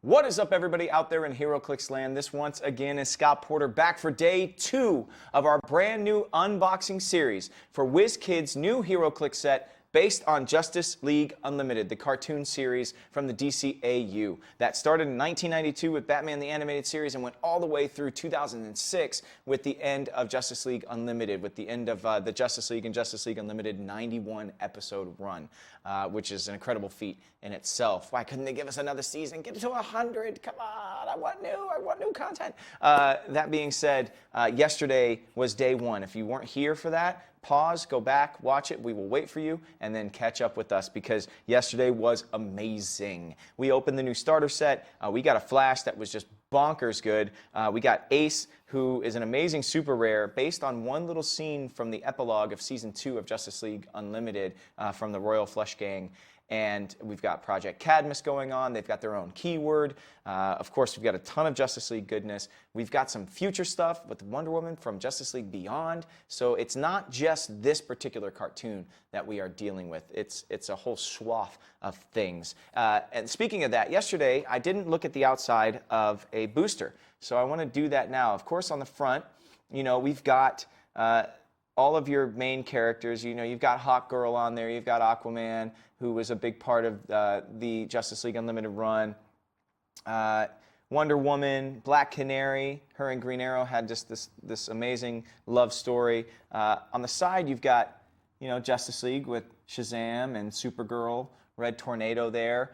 What is up, everybody out there in HeroClix land? This once again is Scott Porter back for day 2 of our brand new unboxing series for WizKids' new HeroClix set based on Justice League Unlimited, the cartoon series from the DCAU. That started in 1992 with Batman the Animated Series and went all the way through 2006 with the end of Justice League Unlimited, with the end of the Justice League and Justice League Unlimited 91 episode run, which is an incredible feat in itself. Why couldn't they give us another season? Get it to 100, come on, I want new content. That being said, yesterday was day 1. If you weren't here for that, pause, go back, watch it. We will wait for you, and then catch up with us because yesterday was amazing. We opened the new starter set. We got a Flash that was just bonkers good. We got Ace, who is an amazing super rare based on one little scene from the epilogue of Season 2 of Justice League Unlimited from the Royal Flush Gang. And we've got Project Cadmus going on. They've got their own keyword. Of course, we've got a ton of Justice League goodness. We've got some future stuff with Wonder Woman from Justice League Beyond. So it's not just this particular cartoon that we are dealing with. It's a whole swath of things. And speaking of that, yesterday I didn't look at the outside of a booster. So I want to do that now. Of course, on the front, you know, we've got all of your main characters. You know, you've got Hawkgirl on there. You've got Aquaman, who was a big part of the Justice League Unlimited run. Wonder Woman, Black Canary, her and Green Arrow had just this amazing love story. On the side, you've got, you know, Justice League with Shazam and Supergirl, Red Tornado there.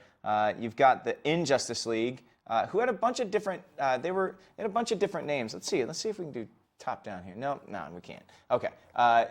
You've got the Injustice League, who had a bunch of different. They had a bunch of different names. Let's see if we can do top down here. No, we can't. Okay,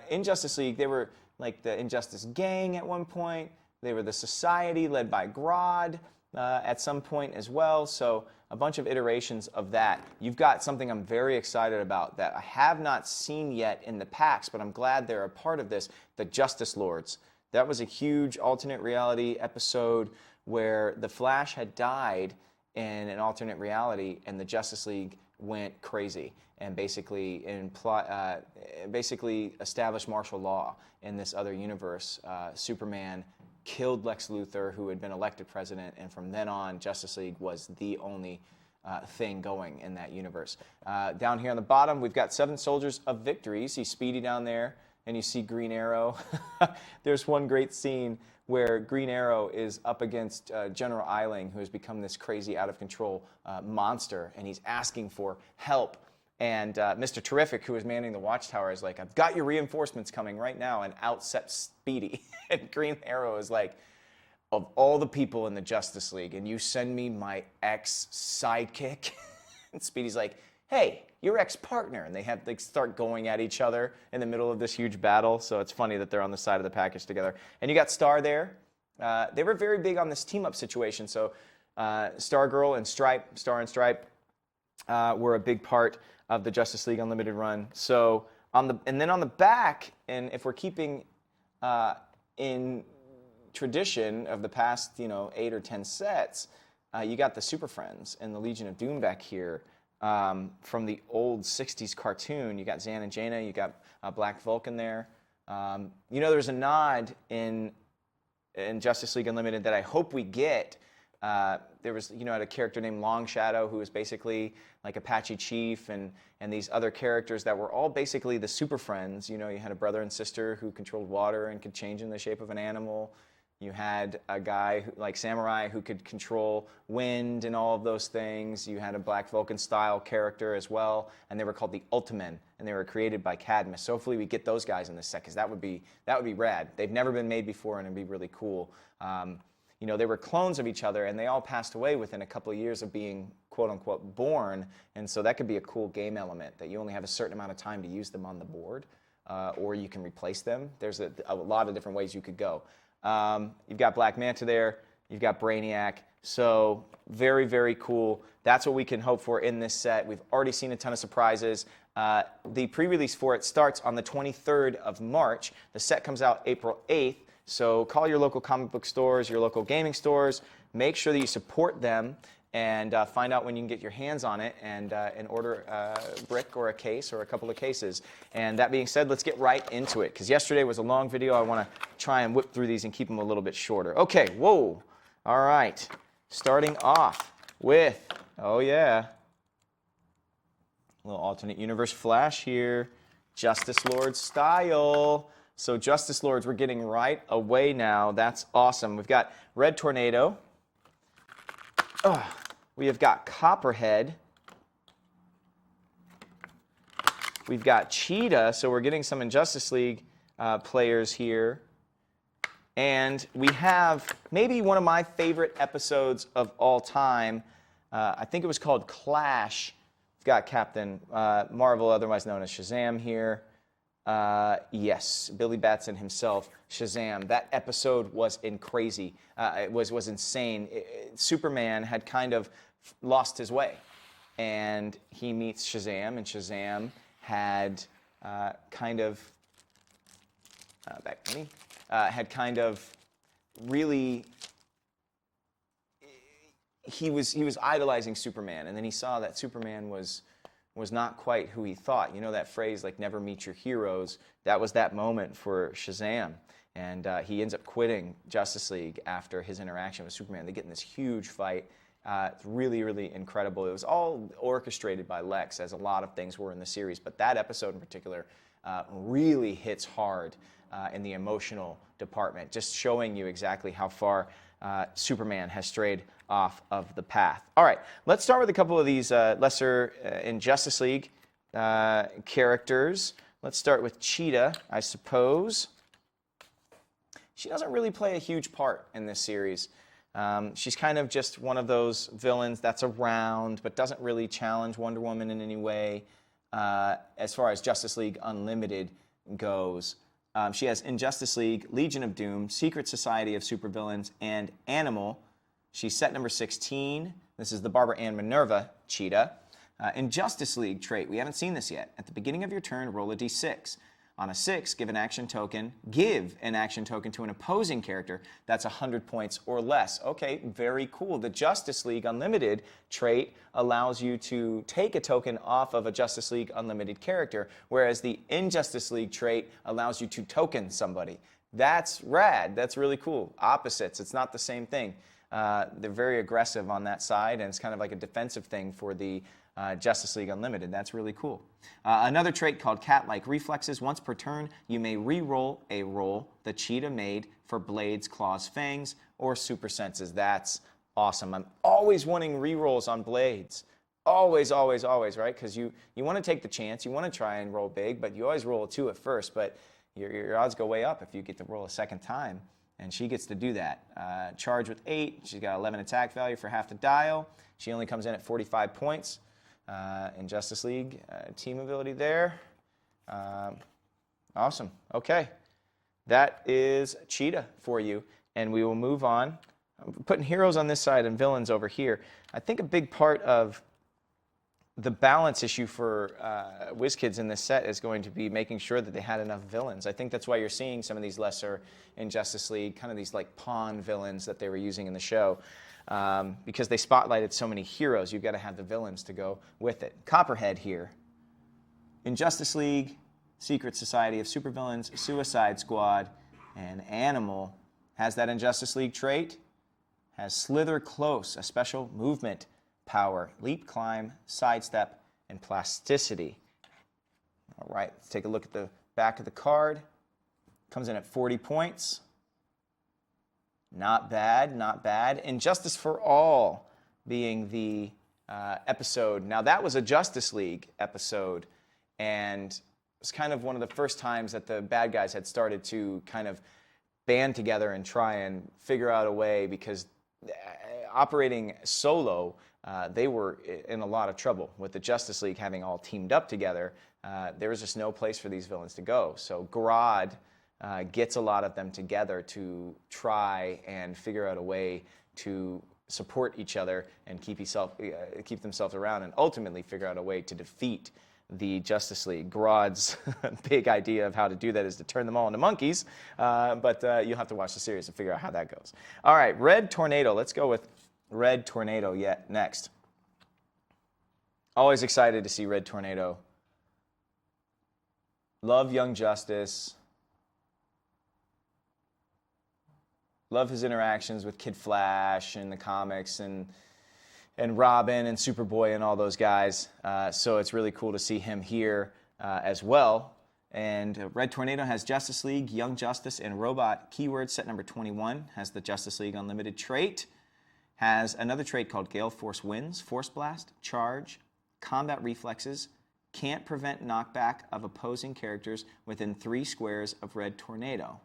Injustice League. They were like the Injustice Gang at one point. They were the Society led by Grodd at some point as well. So a bunch of iterations of that. You've got something I'm very excited about that I have not seen yet in the packs, but I'm glad they're a part of this, the Justice Lords. That was a huge alternate reality episode where the Flash had died in an alternate reality and the Justice League went crazy and basically established martial law in this other universe. Superman killed Lex Luthor, who had been elected president, and from then on, Justice League was the only thing going in that universe. Down here on the bottom, we've got 7 Soldiers of Victory. You see Speedy down there, and you see Green Arrow. There's one great scene where Green Arrow is up against General Eiling, who has become this crazy, out-of-control monster, and he's asking for help. And Mr. Terrific, who is manning the watchtower, is like, I've got your reinforcements coming right now, and out steps Speedy. And Green Arrow is like, of all the people in the Justice League, and you send me my ex-sidekick? And Speedy's like, hey, your ex-partner. And they start going at each other in the middle of this huge battle. So it's funny that they're on the side of the package together. And you got Star there. They were very big on this team-up situation. So Stargirl and Star and Stripe, were a big part of the Justice League Unlimited run. So and then on the back, and if we're keeping in tradition of the past, 8 or 10 sets, you got the Super Friends and the Legion of Doom back here from the old 60s cartoon. You got Zan and Jaina, you got Black Vulcan there. There's a nod in Justice League Unlimited that I hope we get. There was, had a character named Long Shadow who was basically like Apache Chief and these other characters that were all basically the Super Friends. You had a brother and sister who controlled water and could change in the shape of an animal. You had a guy like Samurai who could control wind and all of those things. You had a Black Vulcan-style character as well, and they were called the Ultimen, and they were created by Cadmus. So hopefully we get those guys in this set, because that would be rad. They've never been made before, and it'd be really cool. They were clones of each other, and they all passed away within a couple of years of being, quote-unquote, born, and so that could be a cool game element, that you only have a certain amount of time to use them on the board, or you can replace them. There's a lot of different ways you could go. You've got Black Manta there, you've got Brainiac, so very, very cool. That's what we can hope for in this set. We've already seen a ton of surprises. The pre-release for it starts on the 23rd of March. The set comes out April 8th. So call your local comic book stores, your local gaming stores. Make sure that you support them and find out when you can get your hands on it and order a brick or a case or a couple of cases. And that being said, let's get right into it, because yesterday was a long video. I want to try and whip through these and keep them a little bit shorter. Okay, whoa. All right. Starting off, with, oh yeah, a little alternate universe Flash here, Justice Lord style. So Justice Lords we're getting right away now. That's awesome. We've got Red Tornado. We have got Copperhead. We've got Cheetah, so we're getting some Injustice League players here. And we have maybe one of my favorite episodes of all time. I think it was called Clash. We've got Captain Marvel, otherwise known as Shazam here. Yes, Billy Batson himself, Shazam. That episode was crazy. It was insane. Superman had kind of lost his way, and he meets Shazam, and Shazam had had kind of really, he was idolizing Superman, and then he saw that Superman was not quite who he thought. You know that phrase, like, never meet your heroes? That was that moment for Shazam. And he ends up quitting Justice League after his interaction with Superman. They get in this huge fight. It's really, really incredible. It was all orchestrated by Lex, as a lot of things were in the series. But that episode in particular really hits hard in the emotional department, just showing you exactly how far Superman has strayed off of the path. All right, let's start with a couple of these lesser Injustice League characters. Let's start with Cheetah, I suppose. She doesn't really play a huge part in this series. She's kind of just one of those villains that's around, but doesn't really challenge Wonder Woman in any way as far as Justice League Unlimited goes. She has Injustice League, Legion of Doom, Secret Society of Supervillains, and Animal. She's set number 16. This is the Barbara Ann Minerva Cheetah. Injustice League trait. We haven't seen this yet. At the beginning of your turn, roll a d6. On a 6, give an action token to an opposing character that's 100 points or less. Okay, very cool. The Justice League Unlimited trait allows you to take a token off of a Justice League Unlimited character, whereas the Injustice League trait allows you to token somebody. That's rad. That's really cool. Opposites. It's not the same thing. They're very aggressive on that side, and it's kind of like a defensive thing for the Justice League Unlimited. That's really cool. Another trait called Cat-like Reflexes. Once per turn, you may re-roll a roll the Cheetah made for Blades, Claws, Fangs, or Super Senses. That's awesome. I'm always wanting re-rolls on Blades. Always, always, always, right? Because you want to take the chance. You want to try and roll big, but you always roll a 2 at first. But your odds go way up if you get to roll a second time. And she gets to do that. Charge with 8. She's got 11 attack value for half the dial. She only comes in at 45 points. In Justice League team ability there. Awesome. Okay. That is Cheetah for you. And we will move on. I'm putting heroes on this side and villains over here. I think a big part of the balance issue for WizKids in this set is going to be making sure that they had enough villains. I think that's why you're seeing some of these lesser in Justice League, kind of these like pawn villains that they were using in the show. Because they spotlighted so many heroes, you've got to have the villains to go with it. Copperhead here. In Justice League, Secret Society of Supervillains, Suicide Squad, and Animal has that Injustice League trait. Has Slither Close, a special movement power, leap, climb, sidestep, and plasticity. All right, let's take a look at the back of the card. Comes in at 40 points. Not bad, not bad. Injustice for All being the episode. Now, that was a Justice League episode, and it was kind of one of the first times that the bad guys had started to kind of band together and try and figure out a way, because operating solo, they were in a lot of trouble. With the Justice League having all teamed up together, there was just no place for these villains to go. So Grodd gets a lot of them together to try and figure out a way to support each other and keep themselves around, and ultimately figure out a way to defeat the Justice League. Grodd's big idea of how to do that is to turn them all into monkeys, but you'll have to watch the series to figure out how that goes. All right, Red Tornado. Let's go with Red Tornado next. Always excited to see Red Tornado. Love Young Justice. Love his interactions with Kid Flash in the comics, and and Robin and Superboy and all those guys. So it's really cool to see him here as well. And Red Tornado has Justice League, Young Justice, and Robot keywords. Set number 21 has the Justice League Unlimited trait. Has another trait called Gale Force Winds, Force Blast, Charge, Combat Reflexes, can't prevent knockback of opposing characters within 3 squares of Red Tornado.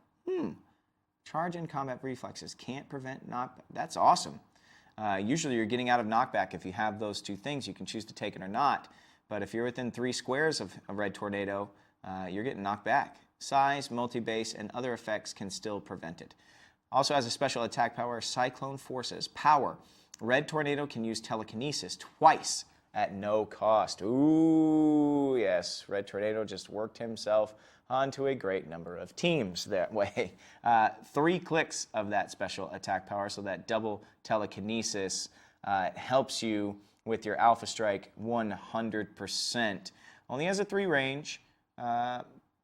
Charge and Combat Reflexes, can't prevent knockback. That's awesome. Usually you're getting out of knockback if you have those 2 things. You can choose to take it or not. But if you're within 3 squares of a Red Tornado, you're getting knocked back. Size, multi-base, and other effects can still prevent it. Also has a special attack power, Cyclone Forces. Power. Red Tornado can use telekinesis twice at no cost. Ooh, yes. Red Tornado just worked himself onto a great number of teams that way. 3 clicks of that special attack power, so that double telekinesis helps you with your Alpha Strike 100%. Only has a 3 range.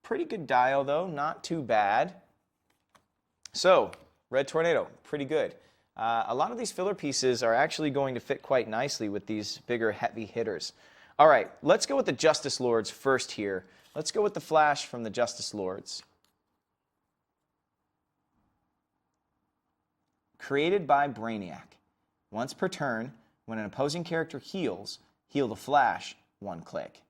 Pretty good dial though, not too bad. So, Red Tornado, pretty good. A lot of these filler pieces are actually going to fit quite nicely with these bigger heavy hitters. All right, let's go with the Justice Lords first here. Let's go with the Flash from the Justice Lords. Created by Brainiac. Once per turn, when an opposing character heals, heal the Flash 1 click.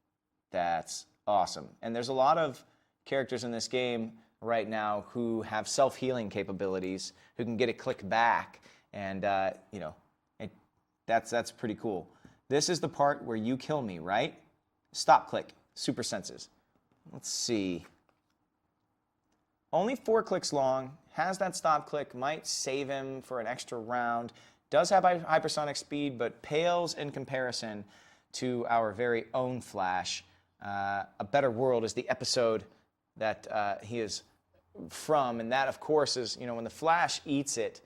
That's awesome. And there's a lot of characters in this game right now who have self-healing capabilities, who can get a click back, and you know, that's pretty cool. This is the part where you kill me, right? Stop click, super senses. Let's see. Only 4 clicks long, has that stop click, might save him for an extra round, does have hypersonic speed, but pales in comparison to our very own Flash. A Better World is the episode that he is from, and that, of course, is, you know, when the Flash eats it,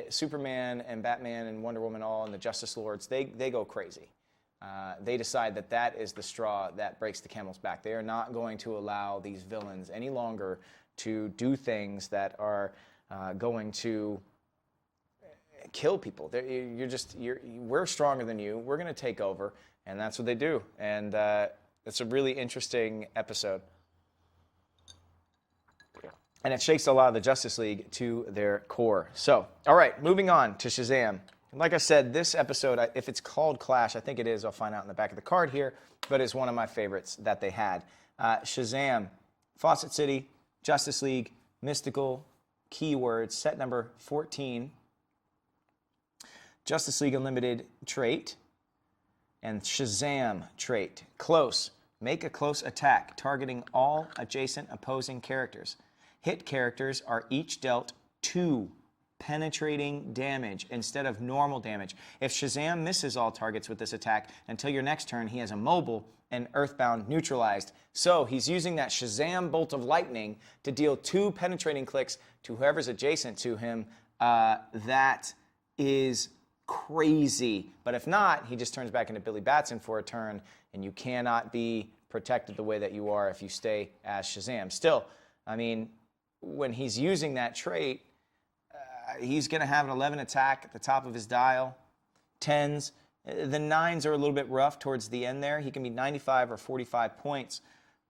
Superman and Batman and Wonder Woman all and the Justice Lords, they go crazy. They decide that that is the straw that breaks the camel's back. They are not going to allow these villains any longer to do things that are going to kill people. We're stronger than you. We're going to take over, and that's what they do. And it's a really interesting episode. And it shakes a lot of the Justice League to their core. So, all right, moving on to Shazam. Like I said, this episode, if it's called Clash, I think it is. I'll find out in the back of the card here, but it's one of my favorites that they had. Shazam, Fawcett City, Justice League, Mystical, keywords, set number 14. Justice League Unlimited trait, and Shazam trait. Close. Make a close attack, targeting all adjacent opposing characters. Hit characters are each dealt 2 penetrating damage instead of normal damage. If Shazam misses all targets with this attack until your next turn, he has a mobile and earthbound neutralized. So he's using that Shazam bolt of lightning to deal 2 penetrating clicks to whoever's adjacent to him. That is crazy. But if not, he just turns back into Billy Batson for a turn, and you cannot be protected the way that you are if you stay as Shazam. Still, I mean, when he's using that trait, he's going to have an 11 attack at the top of his dial, 10s. The 9s are a little bit rough towards the end there. He can be 95 or 45 points,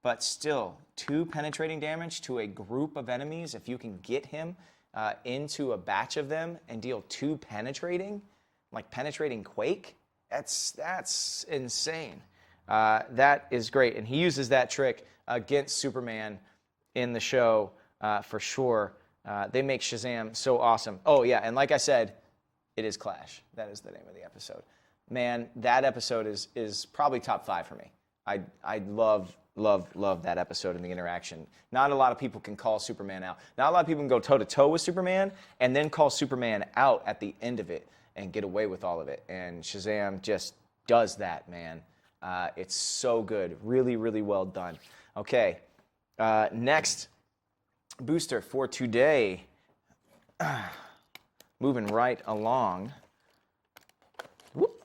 but still, 2 penetrating damage to a group of enemies. If you can get him into a batch of them and deal 2 penetrating, like penetrating Quake, that's insane. That is great, and he uses that trick against Superman in the show for sure. They make Shazam so awesome. Oh, yeah, and like I said, it is Clash. That is the name of the episode. Man, that episode is probably top 5 for me. I love that episode and the interaction. Not a lot of people can call Superman out. Not a lot of people can go toe-to-toe with Superman and then call Superman out at the end of it and get away with all of it. And Shazam just does that, man. It's so good. Really, really well done. Okay, next booster for today. Moving right along. Whoop.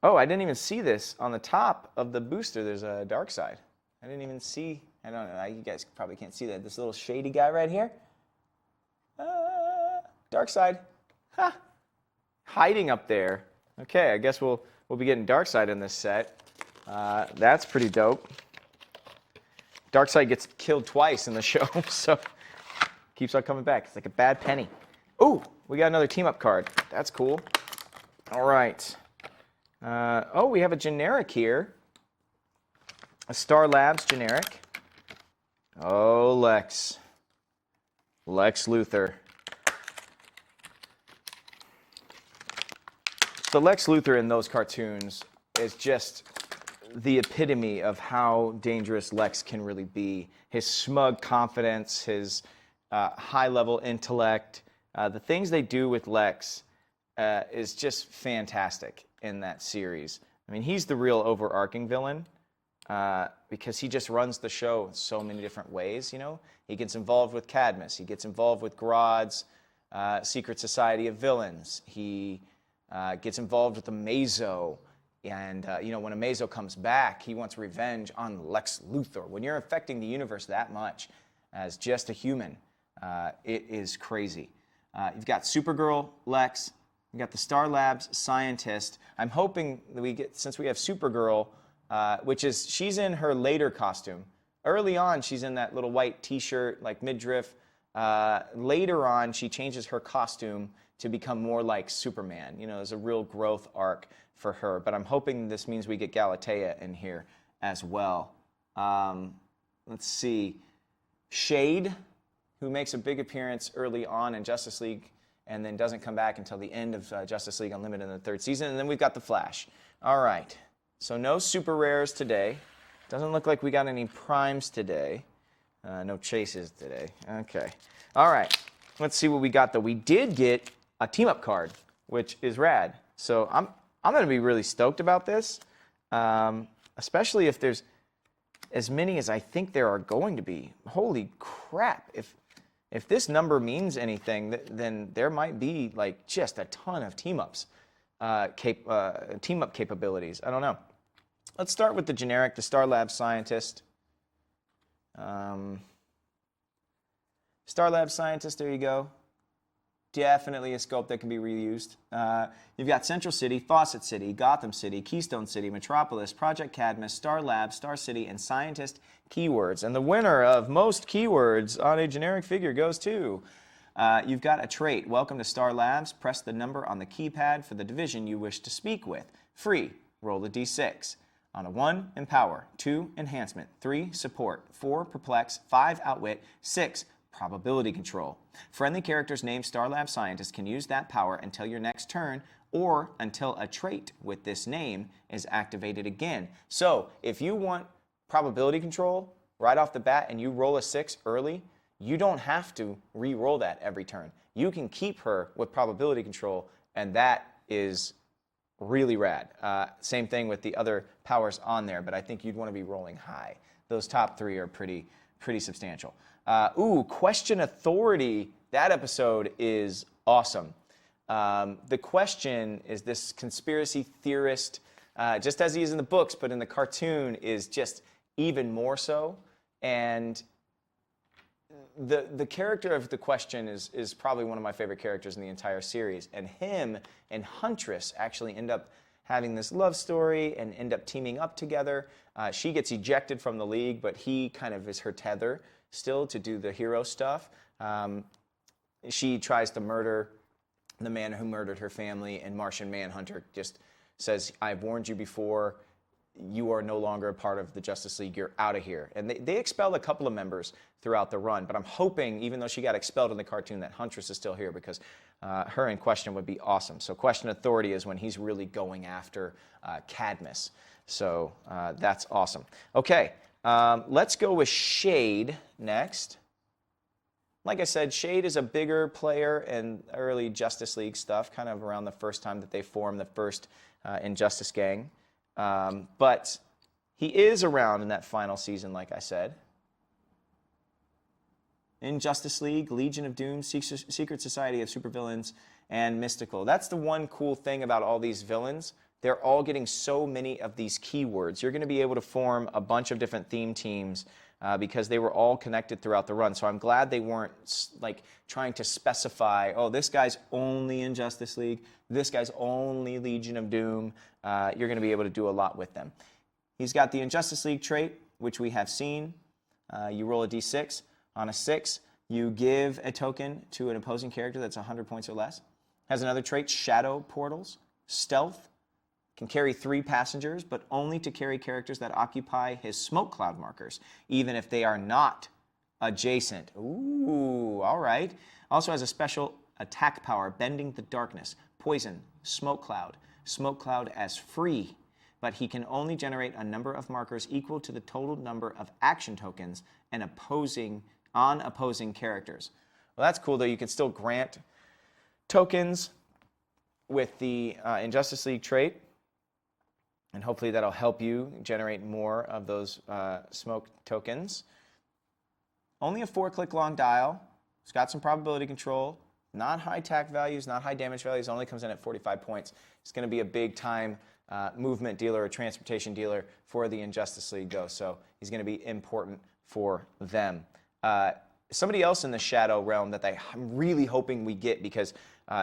Oh, I didn't even see this. On the top of the booster, there's a dark side. I didn't even see. I don't know. You guys probably can't see that. This little shady guy right here. Dark side. Ha! hiding up there. Okay, I guess we'll be getting Darkseid in this set. That's pretty dope. Darkseid gets killed twice in the show, so keeps on coming back. It's like a bad penny. Ooh, we got another team-up card. That's cool. All right. Oh, we have a generic here. A Star Labs generic. Oh, Lex. Lex Luthor. So Lex Luthor in those cartoons is just the epitome of how dangerous Lex can really be. His smug confidence, his high-level intellect, the things they do with Lex is just fantastic in that series. I mean, he's the real overarching villain because he just runs the show in so many different ways, you know? He gets involved with Cadmus. He gets involved with Grodd's Secret Society of Villains. He gets involved with the Mazo. And, you know, when Amazo comes back, he wants revenge on Lex Luthor. When you're affecting the universe that much as just a human, it is crazy. You've got Supergirl, Lex. You've got the Star Labs scientist. I'm hoping that we get, since we have Supergirl, which is, she's in her later costume. Early on, she's in that little white T-shirt, like midriff. Later on, she changes her costume to become more like Superman. You know, there's a real growth arc for her. But I'm hoping this means we get Galatea in here as well. Let's see. Shade, who makes a big appearance early on in Justice League and then doesn't come back until the end of Justice League Unlimited in the 3rd season. And then we've got the Flash. All right. So no super rares today. Doesn't look like we got any primes today. No chases today. Okay. All right. Let's see what we got, though. We did get a team-up card, which is rad. So I'm going to be really stoked about this, especially if there's as many as I think there are going to be. Holy crap. If this number means anything, then there might be like just a ton of team-ups, team-up capabilities. I don't know. Let's start with the generic, the Star Labs scientist. Star Labs scientist, there you go. Definitely a sculpt that can be reused. You've got Central City, Fawcett City, Gotham City, Keystone City, Metropolis, Project Cadmus, Star Labs, Star City, and Scientist keywords. And the winner of most keywords on a generic figure goes to, you've got a trait. Welcome to Star Labs. Press the number on the keypad for the division you wish to speak with. Free. Roll a d6. On a 1, Empower. 2, Enhancement. 3, Support. 4, Perplex. 5, Outwit. 6, Probability Control. Friendly characters named Star Lab Scientist can use that power until your next turn or until a trait with this name is activated again. So if you want Probability Control right off the bat and you roll a 6 early, you don't have to re-roll that every turn. You can keep her with Probability Control, and that is really rad. Same thing with the other powers on there, but I think you'd want to be rolling high. Those top 3 are pretty substantial. Question Authority. That episode is awesome. The Question is this conspiracy theorist, just as he is in the books, but in the cartoon is just even more so. And the character of the Question is probably one of my favorite characters in the entire series. And him and Huntress actually end up having this love story and end up teaming up together. She gets ejected from the league, but he kind of is her tether still to do the hero stuff. She tries to murder the man who murdered her family, and Martian Manhunter just says, I've warned you before, you are no longer a part of the Justice League, you're out of here. And they expelled a couple of members throughout the run, but I'm hoping, even though she got expelled in the cartoon, that Huntress is still here, because her in Question would be awesome. So Question Authority is when he's really going after Cadmus. So that's awesome. Okay, let's go with Shade next. Like I said, Shade is a bigger player in early Justice League stuff, kind of around the first time that they formed the first Injustice Gang. But he is around in that final season, like I said. In Justice League, Legion of Doom, Secret Society of Supervillains, and Mystical. That's the one cool thing about all these villains. They're all getting so many of these keywords. You're going to be able to form a bunch of different theme teams because they were all connected throughout the run. So I'm glad they weren't like trying to specify, oh, this guy's only in Justice League, this guy's only Legion of Doom. You're going to be able to do a lot with them. He's got the Injustice League trait, which we have seen. You roll a d6. On a 6, you give a token to an opposing character that's 100 points or less. Has another trait, Shadow Portals. Stealth. Can carry 3 passengers, but only to carry characters that occupy his smoke cloud markers, even if they are not adjacent. Ooh, all right. Also has a special attack power, Bending the Darkness, Poison, Smoke Cloud as free, but he can only generate a number of markers equal to the total number of action tokens and opposing characters. Well, that's cool, though. You can still grant tokens with the Injustice League trait, and hopefully that'll help you generate more of those smoke tokens. Only a 4-click long dial. It's got some probability control. Not high attack values, not high damage values. Only comes in at 45 points. It's going to be a big time movement dealer or transportation dealer for the Injustice League, though. So he's going to be important for them. Somebody else in the Shadow realm that I'm really hoping we get, because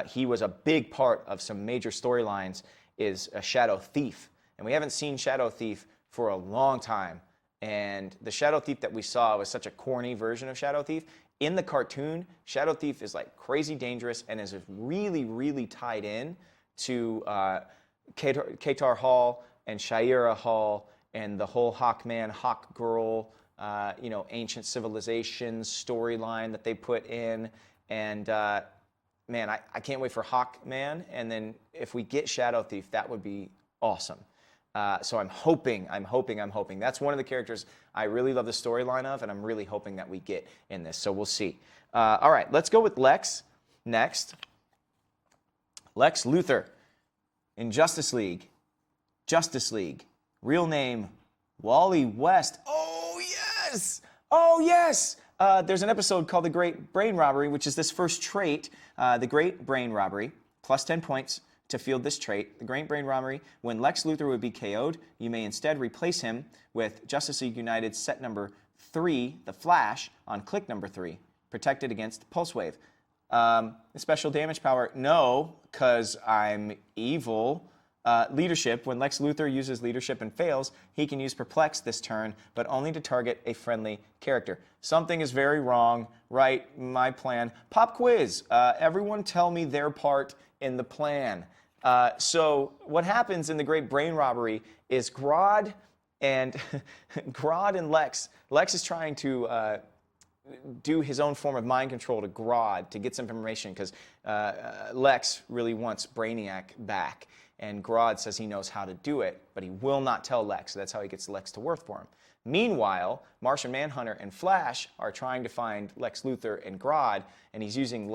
he was a big part of some major storylines, is a Shadow Thief. And we haven't seen Shadow Thief for a long time. And the Shadow Thief that we saw was such a corny version of Shadow Thief. In the cartoon, Shadow Thief is like crazy dangerous and is really, really tied in to Qatar Hall and Shaira Hall and the whole Hawkman, Hawkgirl, ancient civilizations storyline that they put in. And man, I can't wait for Hawkman. And then if we get Shadow Thief, that would be awesome. So I'm hoping. That's one of the characters I really love the storyline of, and I'm really hoping that we get in this. So we'll see. All right, let's go with Lex next. Lex Luthor in Justice League. Real name, Wally West. Oh, yes! Oh, yes! There's an episode called The Great Brain Robbery, which is this first trait, the Great Brain Robbery, plus 10 points. To field this trait, the Great Brain Robbery, when Lex Luthor would be KO'd, you may instead replace him with Justice League United set number 3, the Flash, on click number 3, protected against Pulse Wave. Special damage power, no, because I'm evil. Leadership, when Lex Luthor uses leadership and fails, he can use Perplex this turn, but only to target a friendly character. Something is very wrong, right? My plan. Pop quiz. Everyone tell me their part in the plan. So what happens in the Great Brain Robbery is Grodd and Lex is trying to do his own form of mind control to Grodd to get some information, because Lex really wants Brainiac back, and Grodd says he knows how to do it, but he will not tell Lex. So that's how he gets Lex to work for him. Meanwhile, Martian Manhunter and Flash are trying to find Lex Luthor and Grodd, and he's using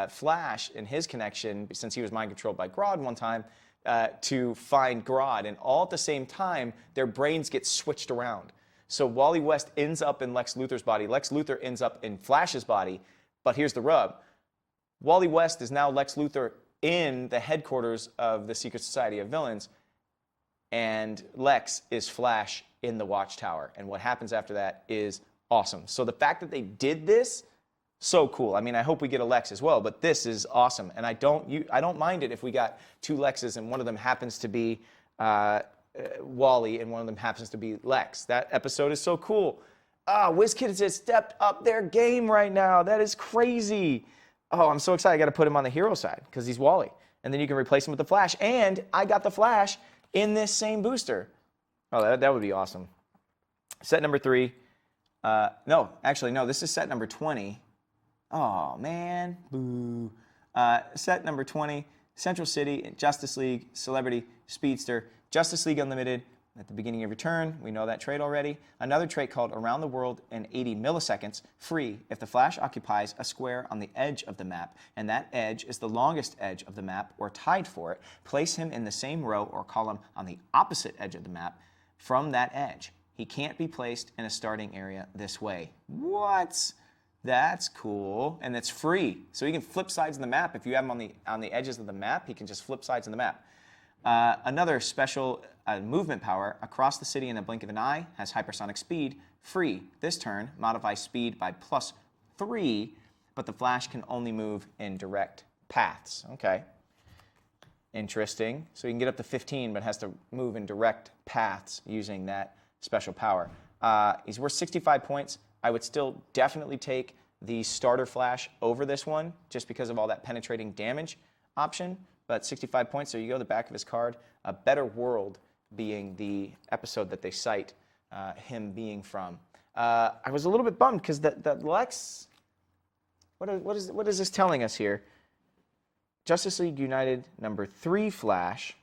Flash in his connection, since he was mind controlled by Grodd one time, to find Grodd. And all at the same time, their brains get switched around. So Wally West ends up in Lex Luthor's body. Lex Luthor ends up in Flash's body. But here's the rub. Wally West is now Lex Luthor in the headquarters of the Secret Society of Villains, and Lex is Flash in the Watchtower. And what happens after that is awesome. So the fact that they did this, so cool. I mean, I hope we get a Lex as well, but this is awesome. And I don't mind it if we got 2 Lexes and one of them happens to be Wally and one of them happens to be Lex. That episode is so cool. WizKids has stepped up their game right now. That is crazy. Oh, I'm so excited. I got to put him on the hero side because he's Wally. And then you can replace him with the Flash. And I got the Flash in this same booster. Oh, that would be awesome. Set number 3. No, this is set number 20. Oh, man. Boo. Set number 20. Central City, Justice League, Celebrity, Speedster, Justice League Unlimited. At the beginning of your turn, we know that trait already. Another trait called Around the World in 80 milliseconds, free, if the Flash occupies a square on the edge of the map, and that edge is the longest edge of the map or tied for it, place him in the same row or column on the opposite edge of the map from that edge. He can't be placed in a starting area this way. What? That's cool. And it's free. So he can flip sides of the map. If you have him on the edges of the map, he can just flip sides of the map. Another special movement power across the city in the blink of an eye, has hypersonic speed, free. This turn, modify speed by +3, but the Flash can only move in direct paths. Okay. Interesting. So he can get up to 15, but has to move in direct paths using that special power. He's worth 65 points. I would still definitely take the starter Flash over this one, just because of all that penetrating damage option. But 65 points, there you go, the back of his card. A Better World being the episode that they cite him being from. I was a little bit bummed because that Lex, what is this telling us here? Justice League United #3 Flash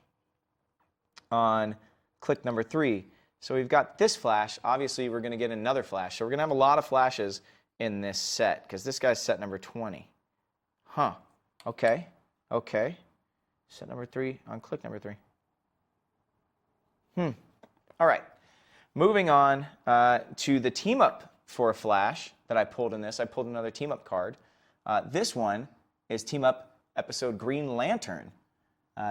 on click #3. So we've got this Flash. Obviously, we're going to get another Flash. So we're going to have a lot of Flashes in this set because this guy's set #20. Huh. Okay. Okay. Set #3 on click #3. All right. Moving on to the team up for a Flash that I pulled in this. I pulled another team up card. This one is team up episode Green Lantern.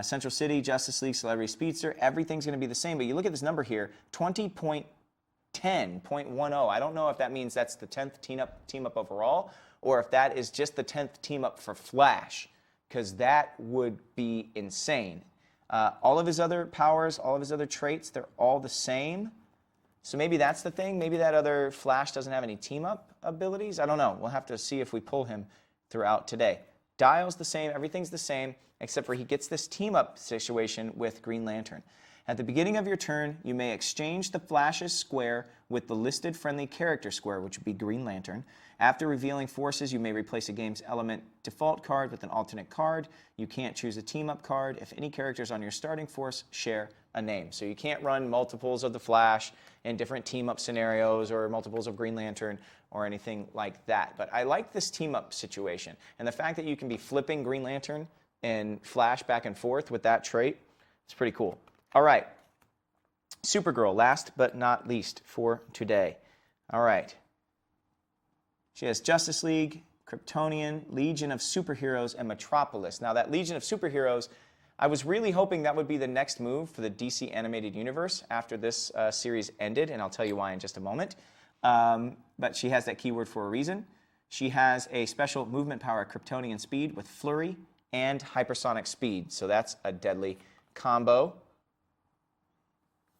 Central City, Justice League, Celebrity Speedster, everything's going to be the same. But you look at this number here, 20.10.10. I don't know if that means that's the 10th team up overall, or if that is just the 10th team up for Flash, because that would be insane. All of his other powers, all of his other traits, they're all the same. So maybe that's the thing. Maybe that other Flash doesn't have any team up abilities. I don't know. We'll have to see if we pull him throughout today. Dial's the same, everything's the same, except for he gets this team-up situation with Green Lantern. At the beginning of your turn, you may exchange the Flash's square with the listed friendly character square, which would be Green Lantern. After revealing forces, you may replace a game's element default card with an alternate card. You can't choose a team-up card if any characters on your starting force share a name. So you can't run multiples of the Flash in different team-up scenarios or multiples of Green Lantern or anything like that. But I like this team-up situation. And the fact that you can be flipping Green Lantern and Flash back and forth with that trait, it's pretty cool. All right. Supergirl, last but not least for today. All right. She has Justice League, Kryptonian, Legion of Superheroes, and Metropolis. Now, that Legion of Superheroes, I was really hoping that would be the next move for the DC animated universe after this series ended, and I'll tell you why in just a moment. But she has that keyword for a reason. She has a special movement power, Kryptonian speed, with flurry and hypersonic speed. So that's a deadly combo.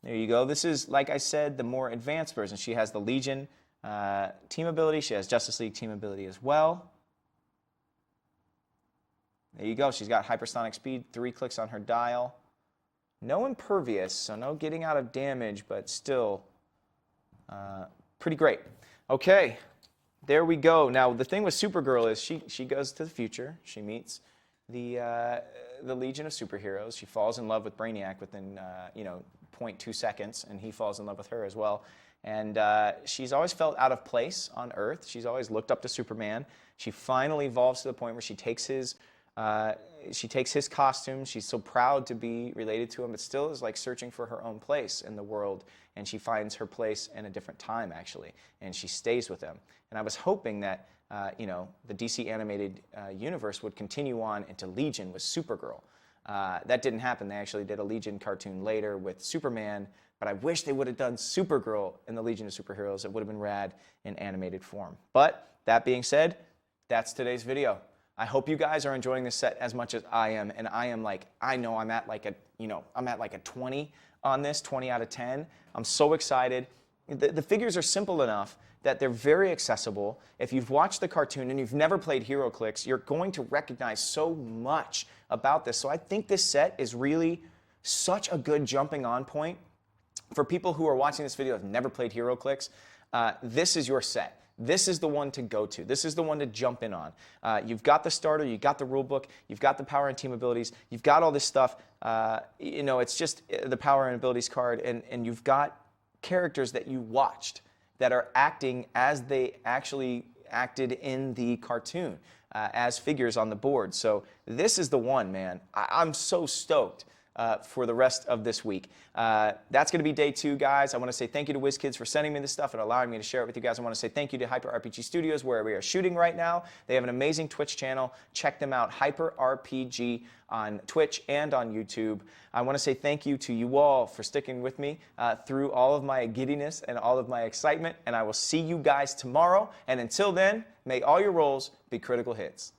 There you go. This is, like I said, the more advanced version. She has the Legion team ability. She has Justice League team ability as well. There you go. She's got hypersonic speed, 3 clicks on her dial. No impervious, so no getting out of damage, but still pretty great. Okay, there we go. Now, the thing with Supergirl is she goes to the future. She meets the Legion of Superheroes. She falls in love with Brainiac within 0.2 seconds, and he falls in love with her as well. And she's always felt out of place on Earth. She's always looked up to Superman. She finally evolves to the point where she takes his costume. She's so proud to be related to him, but still is like searching for her own place in the world. And she finds her place in a different time, actually, and she stays with him. And I was hoping that the DC animated universe would continue on into Legion with Supergirl. That didn't happen. They actually did a Legion cartoon later with Superman, but I wish they would have done Supergirl in the Legion of Superheroes. It would have been rad in animated form. But that being said, that's today's video. I hope you guys are enjoying this set as much as I am, and I know I'm at like a 20 on this, 20 out of 10. I'm so excited. The figures are simple enough that they're very accessible. If you've watched the cartoon and you've never played HeroClix, you're going to recognize so much about this. So I think this set is really such a good jumping on point for people who are watching this video and have never played HeroClix. This is your set. This is the one to go to. This is the one to jump in on. You've got the starter, you've got the rule book, you've got the power and team abilities, you've got all this stuff. It's just the power and abilities card, and you've got characters that you watched that are acting as they actually acted in the cartoon as figures on the board. So this is the one, man. I'm so stoked. for the rest of this week. That's going to be day 2, guys. I want to say thank you to WizKids for sending me this stuff and allowing me to share it with you guys. I want to say thank you to Hyper RPG Studios, where we are shooting right now. They have an amazing Twitch channel. Check them out, Hyper RPG on Twitch and on YouTube. I want to say thank you to you all for sticking with me through all of my giddiness and all of my excitement, and I will see you guys tomorrow. And until then, may all your rolls be critical hits.